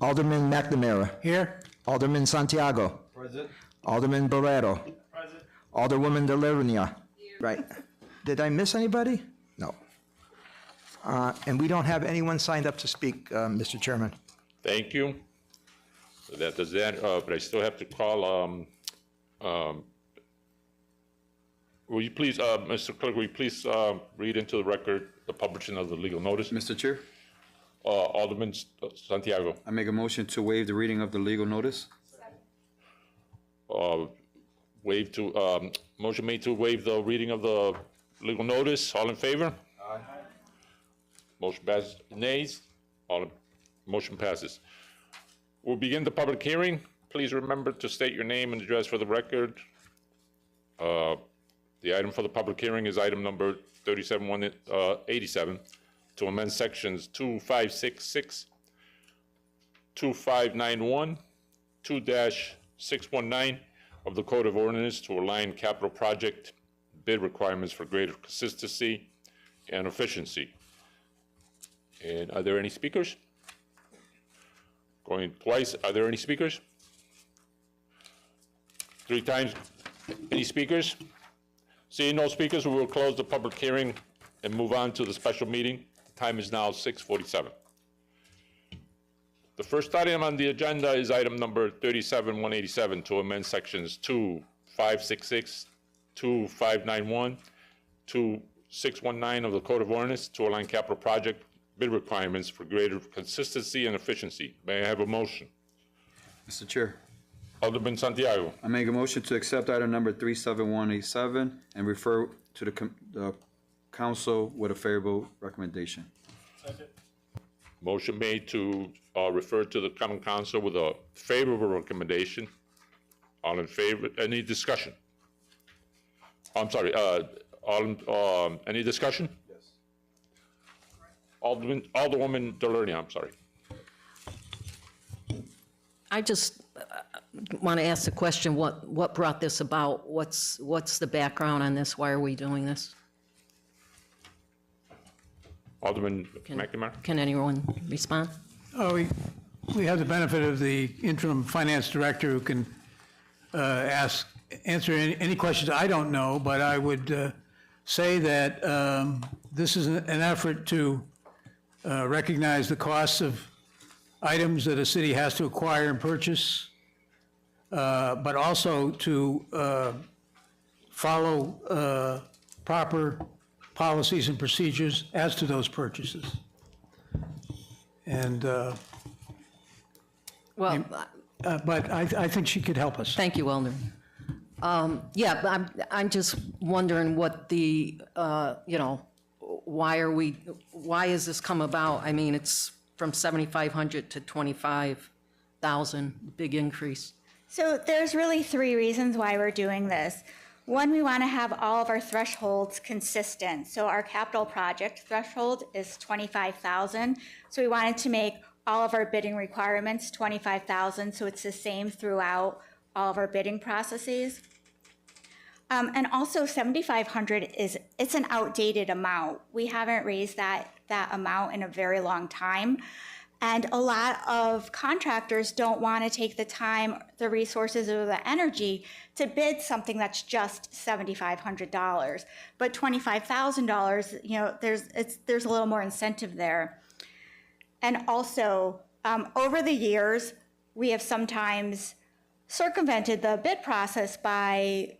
Alderman McNamara. Here. Alderman Santiago. Present. Alderman Barreto. Present. Alderwoman Delarnia. Right. Did I miss anybody? No. And we don't have anyone signed up to speak, Mr. Chairman. Thank you. So that does that, but I still have to call, will you please, Mr. Clerk, will you please read into the record the publishing of the legal notice? Mr. Chair, Alderman Santiago, I make a motion to waive the reading of the legal notice. motion made to waive the reading of the legal notice. All in favor? Aye. Motion passes. Nays? Motion passes. We'll begin the public hearing. Please remember to state your name and address for the record. The item for the public hearing is item number 37-187 to amend sections 2566, 2591, 2-619 of the Code of Ordinance to align capital project bid requirements for greater consistency and efficiency. And are there any speakers? Going twice, are there any speakers? 3 times, any speakers? Seeing no speakers, we will close the public hearing and move on to the special meeting. The time is now 6:47. The first item on the agenda is item number 37-187 to amend sections 2566, 2591, 2619 of the Code of Ordinance to align capital project bid requirements for greater consistency and efficiency. May I have a motion? Mr. Chair, Alderman Santiago. I make a motion to accept item number 37187 and refer to the council with a favorable recommendation. Motion made to refer to the common council with a favorable recommendation. All in favor? Any discussion? I'm sorry. Any discussion? Yes. Alderwoman Delarnia, I'm sorry. I just want to ask the question, what brought this about? What's the background on this? Why are we doing this? Alderman McNamara? Can anyone respond? Oh, we have the benefit of the interim finance director who can answer any questions I don't know, but I would say that this is an effort to recognize the costs of items that a city has to acquire and purchase, but also to follow proper policies and procedures as to those purchases. And, Well, but I think she could help us. thank you, Alderman. Yeah, but I'm just wondering what the, why has this come about? I mean, it's from 7,500 to 25,000, big increase. So there's really 3 reasons why we're doing this. One, we want to have all of our thresholds consistent. So our capital project threshold is 25,000. So we wanted to make all of our bidding requirements 25,000, so it's the same throughout all of our bidding processes. And also 7,500 it's an outdated amount. We haven't raised that amount in a very long time. And a lot of contractors don't want to take the time, the resources, or the energy to bid something that's just $7,500. But $25,000, there's a little more incentive there. And also, over the years, we have sometimes circumvented the bid process by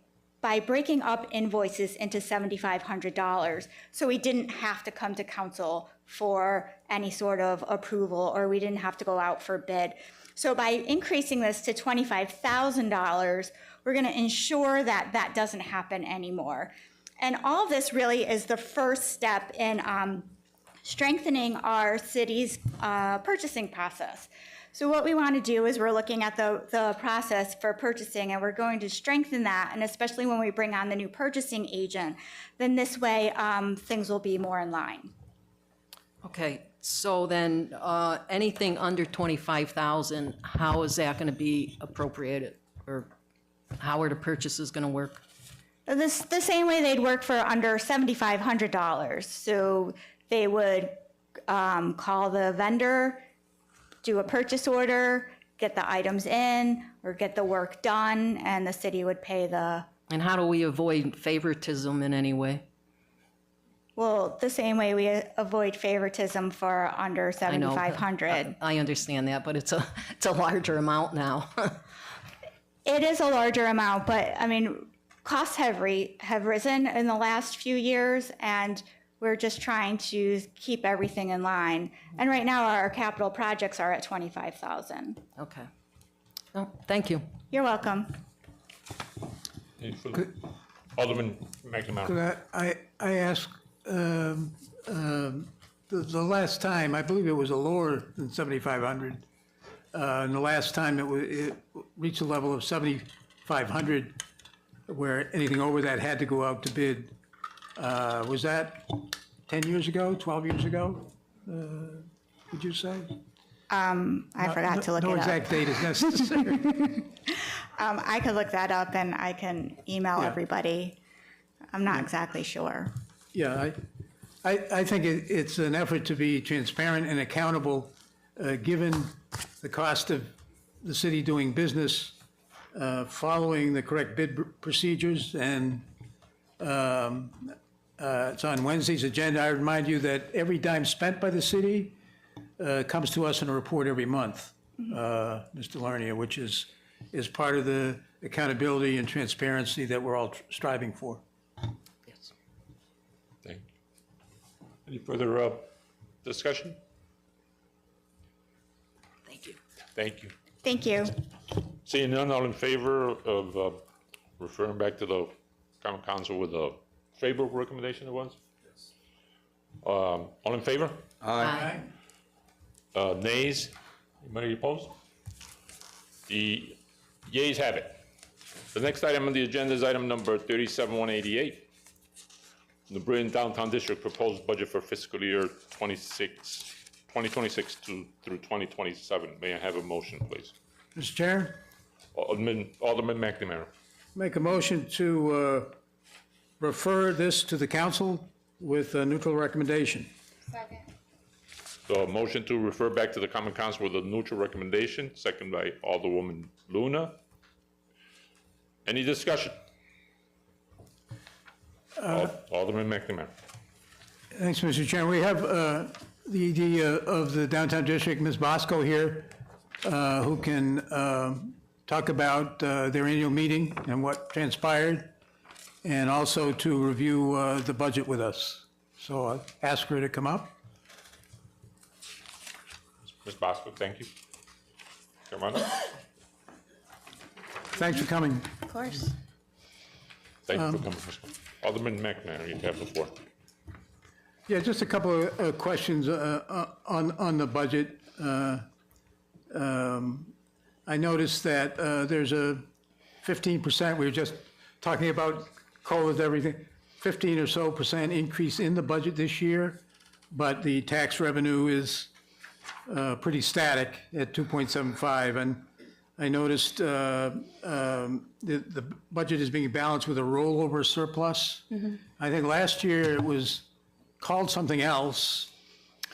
breaking up invoices into $7,500. So we didn't have to come to council for any sort of approval, or we didn't have to go out for bid. So by increasing this to $25,000, we're going to ensure that that doesn't happen anymore. And all of this really is the first step in strengthening our city's purchasing process. So what we want to do is we're looking at the process for purchasing, and we're going to strengthen that, and especially when we bring on the new purchasing agent, then this way things will be more in line. Okay, so then anything under 25,000, how is that going to be appropriated? Or how are the purchases going to work? The same way they'd work for under $7,500. So they would call the vendor, do a purchase order, get the items in, or get the work done, and the city would pay the, And how do we avoid favoritism in any way? well, the same way we avoid favoritism for under I know. 7,500. I understand that, but it's a larger amount now. It is a larger amount, but I mean, costs have risen in the last few years, and we're just trying to keep everything in line. And right now, our capital projects are at 25,000. Okay. No, thank you. You're welcome. Any further- Alderman McNamara. Could I ask, the last time, I believe it was a lower than 7,500. And the last time it reached a level of 7,500, where anything over that had to go out to bid. Was that 10 years ago, 12 years ago? Would you say? I forgot to look No it up. exact date is necessary. I could look that up and I can email Yeah. everybody. I'm not exactly sure. Yeah, I think it's an effort to be transparent and accountable, given the cost of the city doing business, following the correct bid procedures, and it's on Wednesday's agenda. I remind you that every dime spent by the city comes to us in a report every month, Mr. Lernia, which is part of the accountability and transparency that we're all striving for. Yes. Thank you. Any further discussion? Thank you. Thank you. Thank you. Seeing none, all in favor of referring back to the common council with a favorable recommendation it was? Yes. All in favor? Aye. Nays? Anybody opposed? The yeas have it. The next item on the agenda is item number 37188. The Bryn Downtown District proposed budget for fiscal year 2026 through 2027. May I have a motion, please? Mr. Chair? Alderman McNamara. Make a motion to refer this to the council with a neutral recommendation. So a motion to refer back to the common council with a neutral recommendation, second by Alderwoman Luna. Any discussion? Alderman McNamara. Thanks, Mr. Chairman. We have the ED of the Downtown District, Ms. Bosco, here, who can talk about their annual meeting and what transpired, and also to review the budget with us. So I'll ask her to come up. Ms. Bosco, thank you. Come on up. Thanks for coming. Of course. Thank you for coming. Alderman McNamara, you have the floor. Yeah, just a couple of questions on the budget. I noticed that there's a 15%, we were just talking about COLA, everything, 15 or so % increase in the budget this year, but the tax revenue is pretty static at 2.75. And I noticed the budget is being balanced with a rollover surplus. I think last year it was called something else,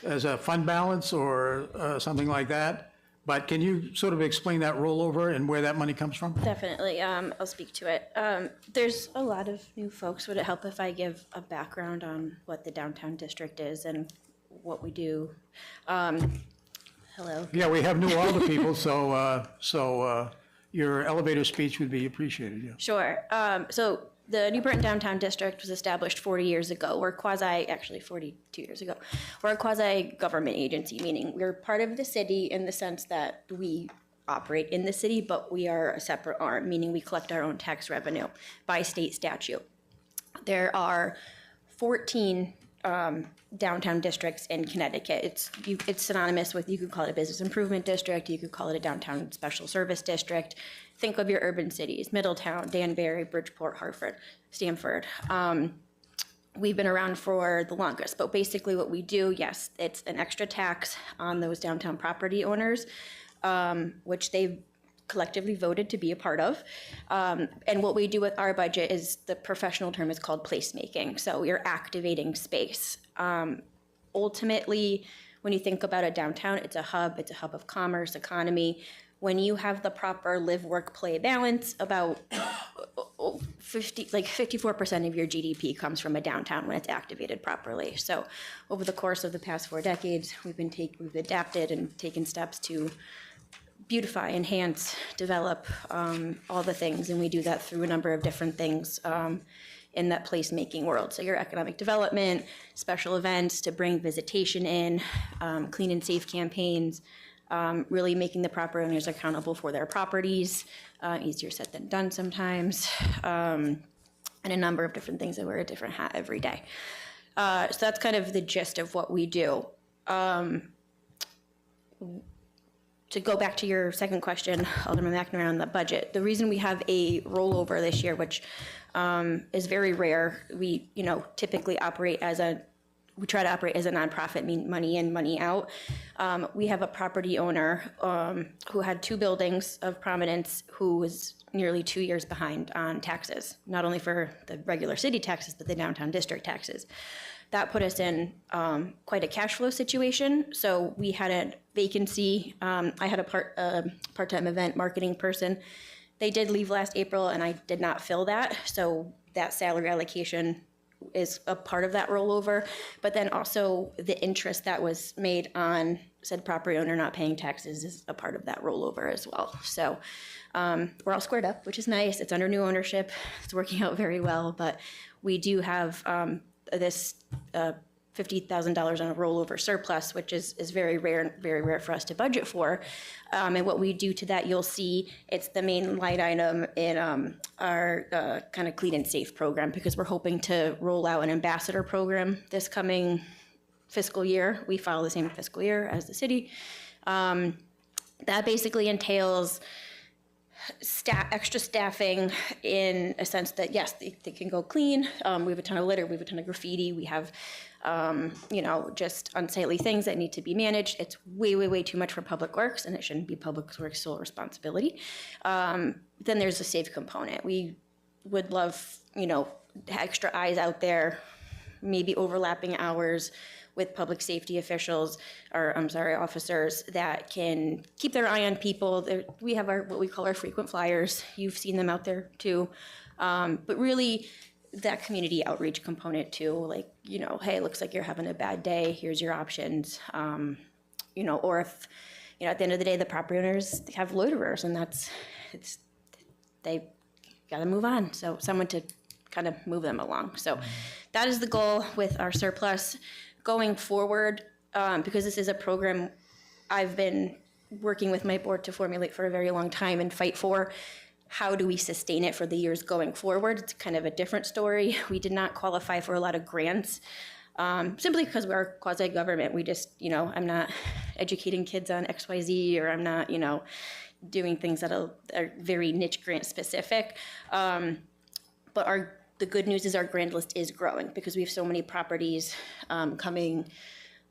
as a fund balance or something like that. But can you sort of explain that rollover and where that money comes from? Definitely, I'll speak to it. There's a lot of new folks. Would it help if I give a background on what the downtown district is and what we do? Hello. Yeah, we have new older people, so your elevator speech would be appreciated, yeah. Sure. So the New Britain Downtown District was established 40 years ago. We're actually 42 years ago. We're a quasi-government agency, meaning we're part of the city in the sense that we operate in the city, but we are a separate arm, meaning we collect our own tax revenue by state statute. There are 14 downtown districts in Connecticut. It's synonymous with, you could call it a business improvement district, you could call it a downtown special service district. Think of your urban cities, Middletown, Danbury, Bridgeport, Hartford, Stamford. We've been around for the longest, but basically what we do, yes, it's an extra tax on those downtown property owners, which they've collectively voted to be a part of. And what we do with our budget is, the professional term is called placemaking. So we are activating space. Ultimately, when you think about a downtown, it's a hub of commerce, economy. When you have the proper live, work, play balance, about 54% of your GDP comes from a downtown when it's activated properly. So over the course of the past 4 decades, we've adapted and taken steps to beautify, enhance, develop all the things, and we do that through a number of different things in that placemaking world. So your economic development, special events to bring visitation in, clean and safe campaigns, really making the proper owners accountable for their properties, easier said than done sometimes, and a number of different things that wear a different hat every day. So that's kind of the gist of what we do. To go back to your second question, Alderman McNamara, on the budget, the reason we have a rollover this year, which is very rare, we typically operate we try to operate as a nonprofit, mean money in, money out. We have a property owner who had 2 buildings of prominence who was nearly 2 years behind on taxes, not only for the regular city taxes, but the downtown district taxes. That put us in quite a cash flow situation. So we had a vacancy. I had a part-time event marketing person. They did leave last April, and I did not fill that. So that salary allocation is a part of that rollover. But then also the interest that was made on said property owner not paying taxes is a part of that rollover as well. So we're all squared up, which is nice. It's under new ownership. It's working out very well. But we do have this $50,000 on a rollover surplus, which is very rare for us to budget for. And what we do to that, you'll see it's the main line item in our kind of clean and safe program, because we're hoping to roll out an ambassador program this coming fiscal year. We follow the same fiscal year as the city. That basically entails extra staffing in a sense that, yes, they can go clean. We have a ton of litter, we have a ton of graffiti, we have, just unsightly things that need to be managed. It's way too much for Public Works, and it shouldn't be Public Works' sole responsibility. Then there's a safe component. We would love, extra eyes out there, maybe overlapping hours with public safety officials, officers that can keep their eye on people. We have what we call our frequent flyers. You've seen them out there too. But really that community outreach component too, like, hey, it looks like you're having a bad day, here's your options. Or if, at the end of the day, the property owners have loiterers, and they gotta move on. So someone to kind of move them along. So that is the goal with our surplus. Going forward, because this is a program I've been working with my board to formulate for a very long time and fight for, how do we sustain it for the years going forward? It's kind of a different story. We did not qualify for a lot of grants, simply because we're quasi-government. We just, I'm not educating kids on XYZ, or I'm not, doing things that are very niche grant specific. But the good news is our grand list is growing, because we have so many properties coming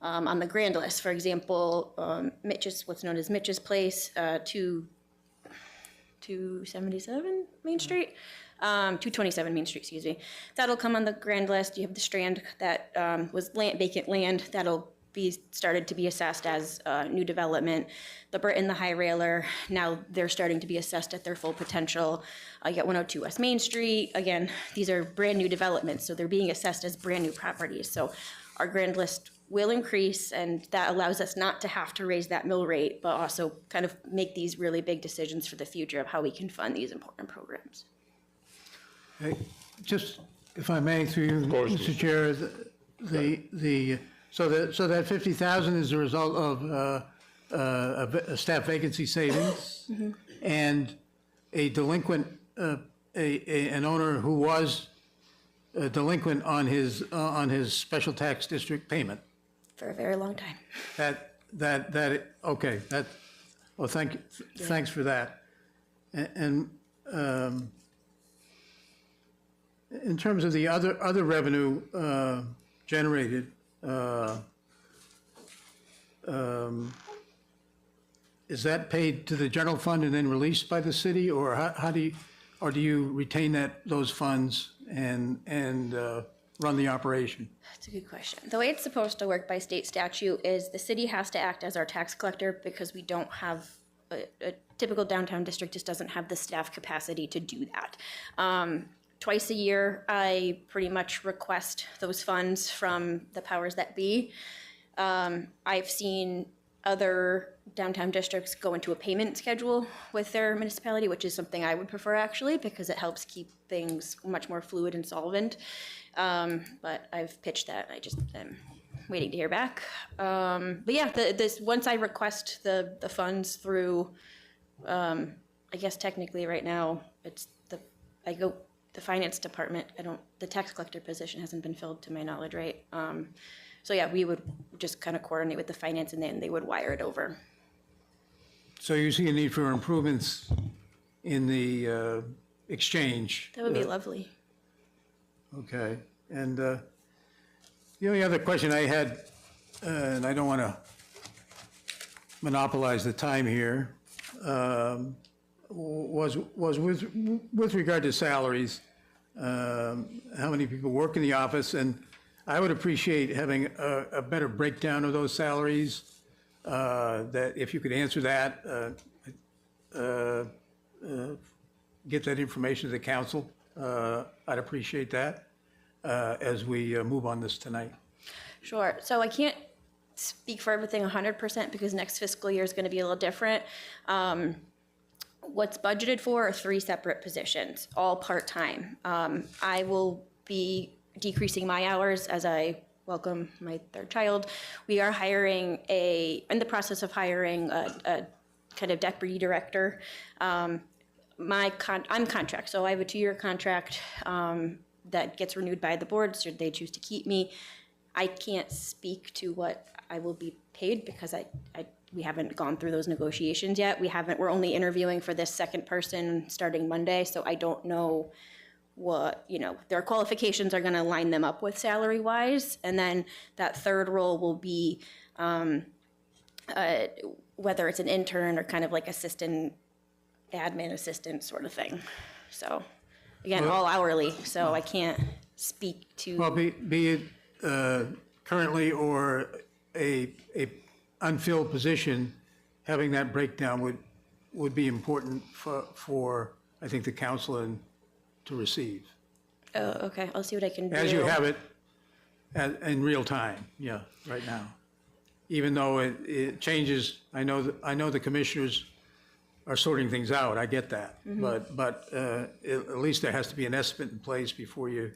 on the grand list. For example, what's known as Mitch's Place, 277 Main Street, 227 Main Street, excuse me. That'll come on the grand list. You have the Strand that was vacant land. That'll be started to be assessed as new development. The Britton, the High Railer, now they're starting to be assessed at their full potential. You got 102 West Main Street. Again, these are brand new developments, so they're being assessed as brand new properties. So our grand list will increase, and that allows us not to have to raise that mill rate, but also kind of make these really big decisions for the future of how we can fund these important programs. Okay. Just, if I may, through you, course, Mr. Chair, so that 50,000 is a result of a staff vacancy savings and a delinquent, an owner who was delinquent on his special tax district payment. For a very long time. Okay, well, thanks for that. And in terms of the other revenue generated, is that paid to the general fund and then released by the city, or how do you retain those funds and run the operation? That's a good question. The way it's supposed to work by state statute is the city has to act as our tax collector because we don't have, a typical downtown district just doesn't have the staff capacity to do that. Twice a year, I pretty much request those funds from the powers that be. I've seen other downtown districts go into a payment schedule with their municipality, which is something I would prefer actually, because it helps keep things much more fluid and solvent. But I've pitched that. I'm waiting to hear back. But yeah, this once I request the funds through, I guess technically right now it's the finance department. The tax collector position hasn't been filled to my knowledge, right? So yeah, we would just kind of coordinate with the finance and then they would wire it over. So you see a need for improvements in the exchange? That would be lovely. Okay, and the only other question I had, and I don't want to monopolize the time here, was with regard to salaries, how many people work in the office, and I would appreciate having a better breakdown of those salaries, that if you could answer that, get that information to the council. I'd appreciate that as we move on this tonight. Sure. So I can't speak for everything 100% because next fiscal year is going to be a little different. What's budgeted for are 3 separate positions, all part-time. I will be decreasing my hours as I welcome my 3rd child. We are hiring in the process of hiring a kind of deputy director. I'm contract, so I have a 2-year contract that gets renewed by the board should they choose to keep me. I can't speak to what I will be paid because we haven't gone through those negotiations yet. We're only interviewing for this 2nd person starting Monday, so I don't know what, their qualifications are gonna line them up with salary-wise. And then that 3rd role will be whether it's an intern or kind of like admin assistant sort of thing. So again, all hourly, so I can't speak to. Well, be it currently or a unfilled position, having that breakdown would be important for I think the council to receive. Oh, okay, I'll see what I can do. As you have it in real time, right now. Even though it changes, I know the commissioners are sorting things out, I get that. But at least there has to be an estimate in place before you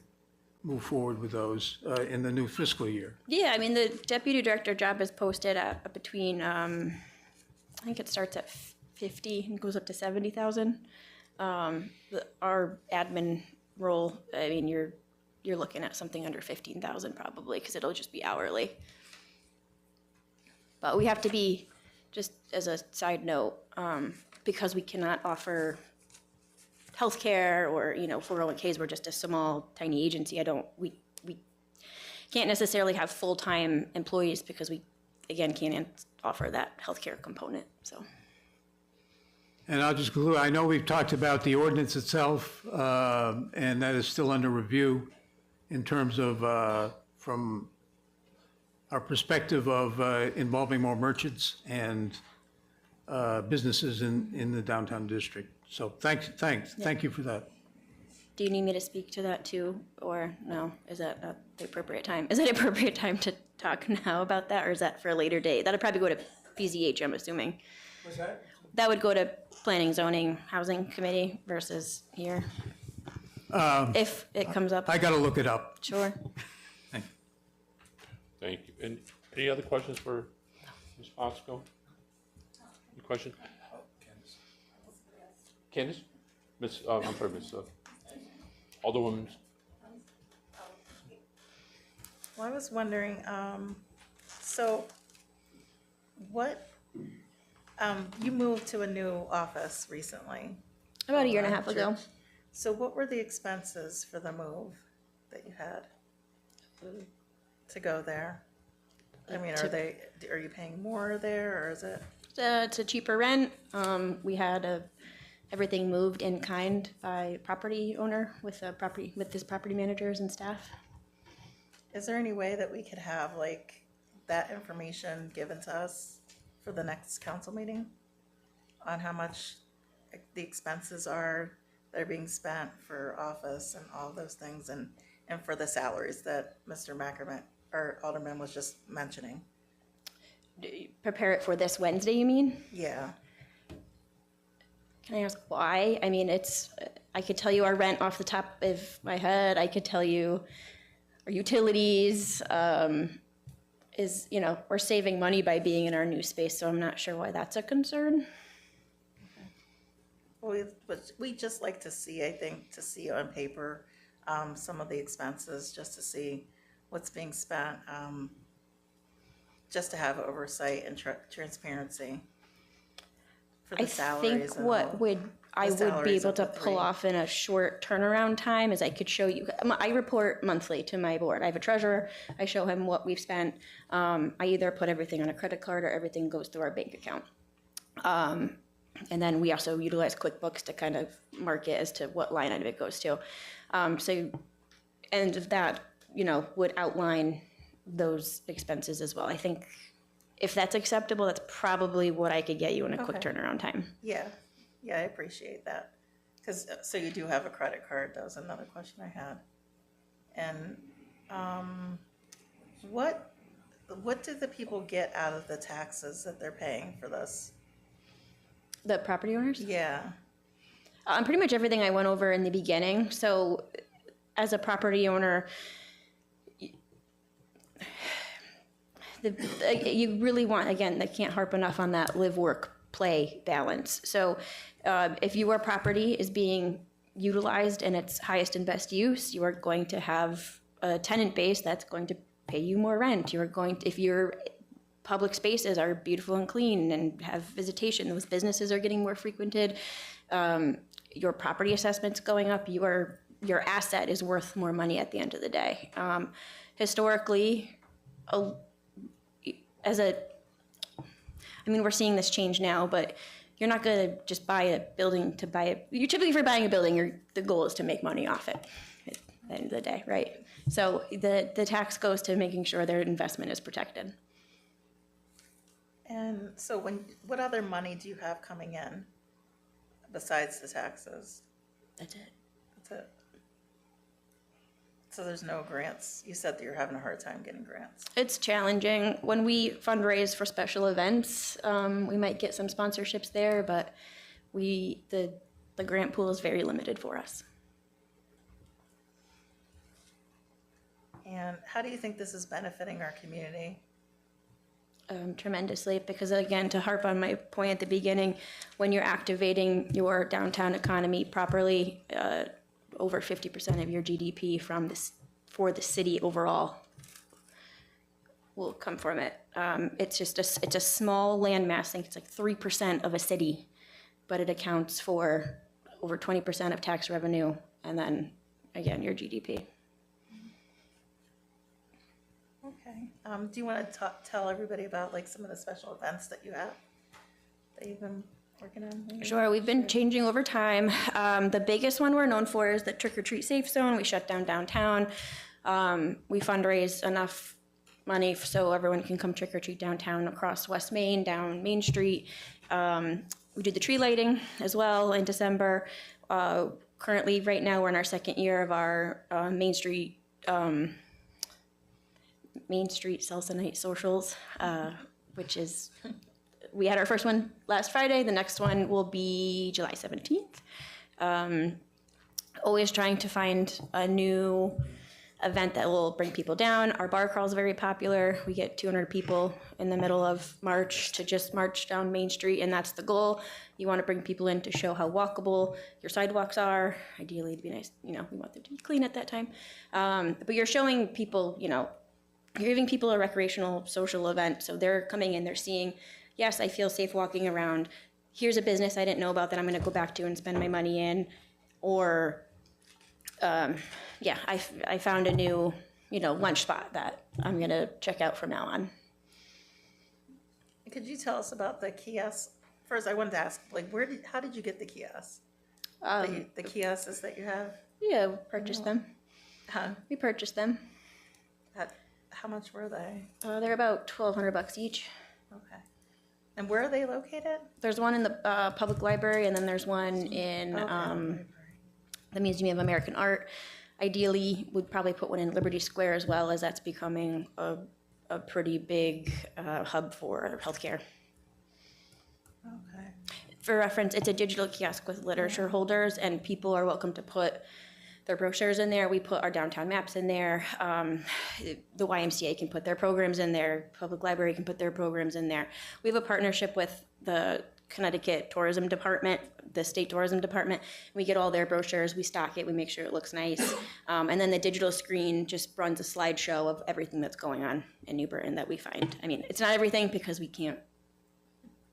move forward with those in the new fiscal year. Yeah, I mean, the deputy director job is posted at between, I think it starts at 50 and goes up to 70,000. Our admin role, I mean, you're looking at something under 15,000 probably, because it'll just be hourly. But we have to be, just as a side note, because we cannot offer healthcare or 401ks, we're just a small, tiny agency. We can't necessarily have full-time employees because we, again, can't offer that healthcare component. So. And I'll just conclude, I know we've talked about the ordinance itself, and that is still under review in terms of, from our perspective of involving more merchants and businesses in the downtown district. So thank you for that. Do you need me to speak to that too, or no? Is that not the appropriate time? Is it appropriate time to talk now about that, or is that for a later date? That'll probably go to PZH, I'm assuming. What's that? That would go to Planning, Zoning, Housing Committee versus here, if it comes up. I got to look it up. Sure. Thank you. And any other questions for Ms. Fosco? Any question? Candace? Miss, I'm sorry, Miss Alderwoman. Well, I was wondering, so what, you moved to a new office recently. About a year and a half ago. So what were the expenses for the move that you had to go there? I mean, are you paying more there, or is it? It's a cheaper rent. We had everything moved in kind by property owner with his property managers and staff. Is there any way that we could have like that information given to us for the next council meeting? On how much the expenses are that are being spent for office and all those things and for the salaries that Mr. Mackerman or Alderman was just mentioning? Prepare it for this Wednesday, you mean? Yeah. Can I ask why? I mean, I could tell you our rent off the top of my head. I could tell you our utilities, we're saving money by being in our new space, so I'm not sure why that's a concern. Well, we just like to see, I think, to see on paper, some of the expenses, just to see what's being spent, just to have oversight and transparency for the I salaries. think what I would be salaries able of to the pull three. off in a short turnaround time is I could show you, I report monthly to my board. I have a treasurer, I show him what we've spent. I either put everything on a credit card or everything goes through our bank account. And then we also utilize QuickBooks to kind of mark it as to what line item it goes to. And that, would outline those expenses as well. I think if that's acceptable, that's probably what I could get you in a quick Okay. turnaround time. Yeah, I appreciate that. Because, so you do have a credit card, that was another question I had. And what do the people get out of the taxes that they're paying for this? The property owners? Yeah, Pretty much everything I went over in the beginning. So as a property owner, you really want, again, I can't harp enough on that live, work, play balance. So if your property is being utilized in its highest and best use, you are going to have a tenant base that's going to pay you more rent. If your public spaces are beautiful and clean and have visitation, those businesses are getting more frequented, your property assessment's going up, your asset is worth more money at the end of the day. Historically, we're seeing this change now, but you're not going to just buy a building to buy it. You're typically, for buying a building, the goal is to make money off it at the end of the day, right? So the tax goes to making sure their investment is protected. and so what other money do you have coming in besides the taxes? That's it. That's it. So there's no grants? You said that you're having a hard time getting grants. It's challenging. When we fundraise for special events, we might get some sponsorships there, but the grant pool is very limited for us. And how do you think this is benefiting our community? Tremendously, because again, to harp on my point at the beginning, when you're activating your downtown economy properly, over 50% of your GDP for the city overall will come from it. It's a small landmass. I think it's like 3% of a city, but it accounts for over 20% of tax revenue, and then again your GDP. Okay. Do you want to tell everybody about like some of the special events that you have, that you've been working on? maybe? Sure, we've been changing over time. The biggest one we're known for is the Trick or Treat Safe Zone. We shut down downtown. We fundraise enough money so everyone can come trick or treat downtown across West Main, down Main Street. We do the tree lighting as well in December. Currently, right now, we're in our second year of our Main Street Salsa Night Socials, which is, we had our first one last Friday. The next one will be July 17th. Always trying to find a new event that will bring people down. Our bar crawl is very popular. We get 200 people in the middle of March to just march down Main Street, and that's the goal. You want to bring people in to show how walkable your sidewalks are. Ideally, to be nice, we want them to be clean at that time. But you're showing people, you're giving people a recreational social event. So they're coming in, they're seeing, yes, I feel safe walking around. Here's a business I didn't know about that I'm going to go back to and spend my money in. Or, I found a new, lunch spot that I'm going to check out from now on. Could you tell us about the kiosks? First, I wanted to ask, like, how did you get the kiosks? The kiosks that you have? Yeah, we purchased them. Huh? We purchased them. How much were they? They're about $1,200 each. Okay. And where are they located? There's one in the public library, and then there's one in the Museum of American Art. Ideally, we'd probably put one in Liberty Square as well, as that's becoming a pretty big hub for healthcare. Okay. For reference, it's a digital kiosk with literature holders, and people are welcome to put their brochures in there. We put our downtown maps in there. The YMCA can put their programs in there. Public Library can put their programs in there. We have a partnership with the Connecticut Tourism Department, the State Tourism Department. We get all their brochures, we stock it, we make sure it looks nice. And then the digital screen just runs a slideshow of everything that's going on in New Britain that we find. I mean, it's not everything because we can't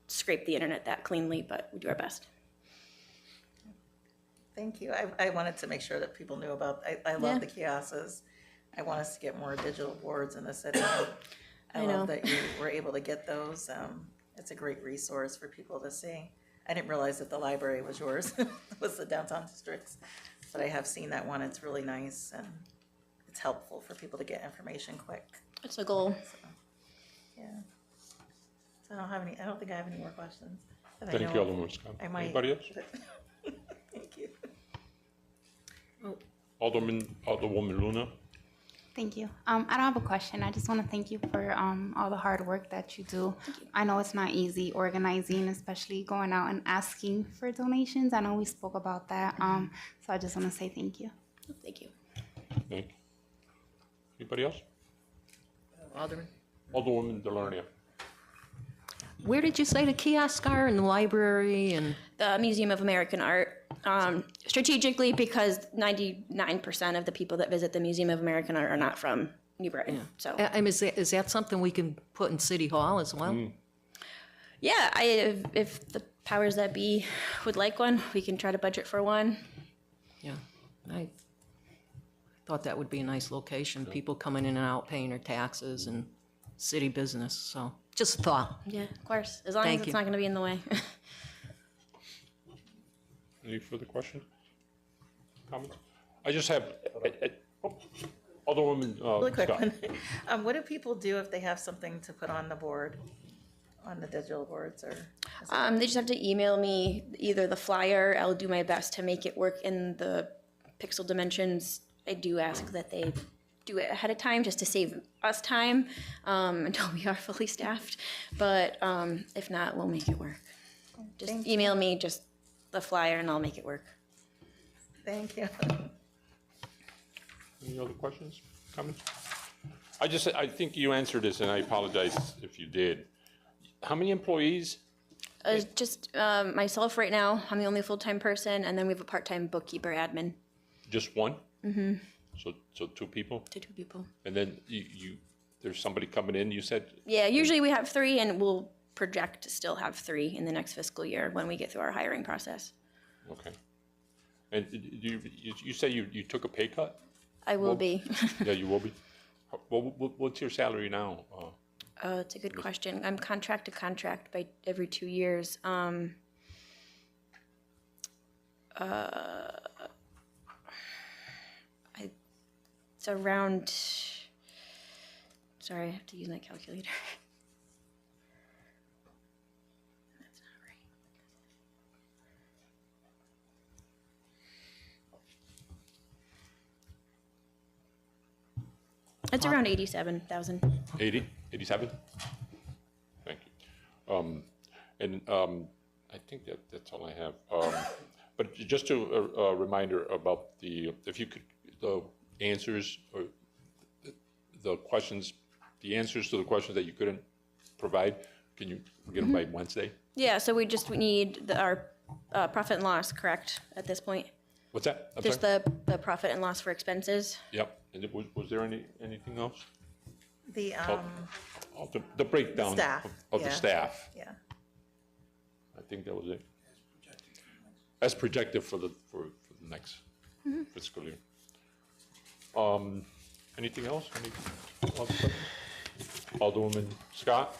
scrape the internet that cleanly, but we do our best. Thank you. I wanted to make sure that people knew about, I love Yeah. the kiosks. I want us to get more digital boards in the city. I know. love that you were able to get those. It's a great resource for people to see. I didn't realize that the library was yours, was the downtown districts. But I have seen that one. It's really nice and it's helpful for people to get information quick. That's the goal. Yeah. So I don't think I have any more questions. that I Thank know you, of. Alderman Scott. I might. Anybody else? Thank you. Alderwoman Luna? Thank you. I don't have a question. I just want to thank you for all the hard work that you do. I know it's not easy organizing, especially going out and asking for donations. I know we spoke about that. So I just want to say thank you. Thank you. Thank you. Anybody else? Alderman? Alderwoman Delarnia? Where did you say the kiosks are? In the library and? The Museum of American Art. Strategically, because 99% of the people that visit the Museum of American Art are not from New Britain. So Is that something we can put in City Hall as well? yeah, if the powers that be would like one, we can try to budget for one. Yeah, I thought that would be a nice location. People coming in and out, paying their taxes and city business, so just a thought. Yeah, of course, as long Thank as it's you. not going to be in the way. Any further questions? Comments? I just have, Alderwoman Really quick Scott. one. What do people do if they have something to put on the board, on the digital boards, or? They just have to email me either the flyer. I'll do my best to make it work in the pixel dimensions. I do ask that they do it ahead of time just to save us time until we are fully staffed. But if not, we'll make it work. Just Thank email me just the flyer and I'll make it work. Thank you. Any other questions, comments? I think you answered this, and I apologize if you did. How many employees? Just myself right now. I'm the only full-time person, and then we have a part-time bookkeeper admin Just one? Mm-hmm. So two people? to 2 people. And then there's somebody coming in, you said? Yeah, usually we have 3, and we'll project to still have 3 in the next fiscal year when we get through our hiring process. Okay. And you say you took a pay cut? I will be. Yeah, you will be. What's your salary now? It's a good question. I'm contract to contract by every 2 years. It's around. Sorry, I have to use my calculator. That's not right. It's around 87,000. 80, 87? Thank you. I think that's all I have. But just a reminder about if you could, the answers or the questions, the answers to the questions that you couldn't provide, can you get them by Wednesday? Yeah, so we need our profit and loss, correct, at this point? What's that? I'm Just sorry? the profit and loss for expenses? Yep. And was there anything else? The, The breakdown Staff, of the yeah. staff. yeah. I think that was it. As projected for the next fiscal year. Anything else? Any other questions? Alderwoman Scott?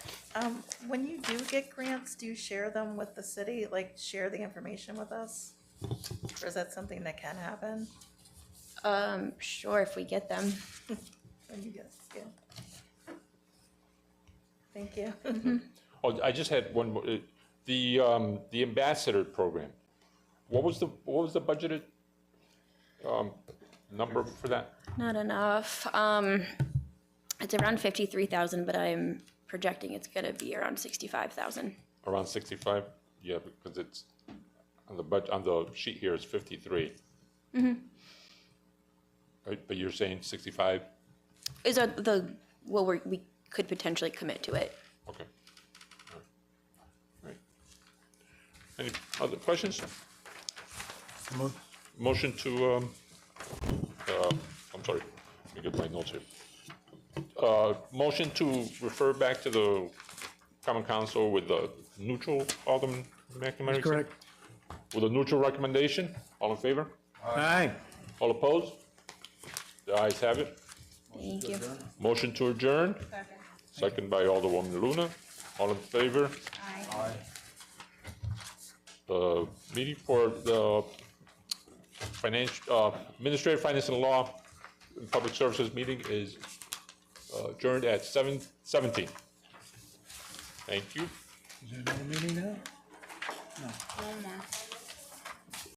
When you do get grants, do you share them with the city, like share the information with us? Or is that something that can happen? Sure, if we get them. when you get, yeah. Thank you. Oh, I just had one more. The ambassador program. What was the budgeted number for that? Not enough. It's around 53,000, but I'm projecting it's gonna be around 65,000. Around 65? Yeah, because it's on the budget, on the sheet here, it's 53. Right, but you're saying 65? Is we could potentially commit to it. Okay. All right. Any other questions? Motion to, I'm sorry, let me get my notes here. Motion to refer back to the Common Council with the neutral, Alderman McNamara? Correct. With a neutral recommendation? All in favor? Aye. All opposed? The ayes have it. Thank you. Motion to adjourn? Second by Alderwoman Luna. All in favor? Aye. The meeting for the Administrative Finance and Law and Public Services meeting is adjourned at 7:17. Thank you. Is there another meeting now? No more.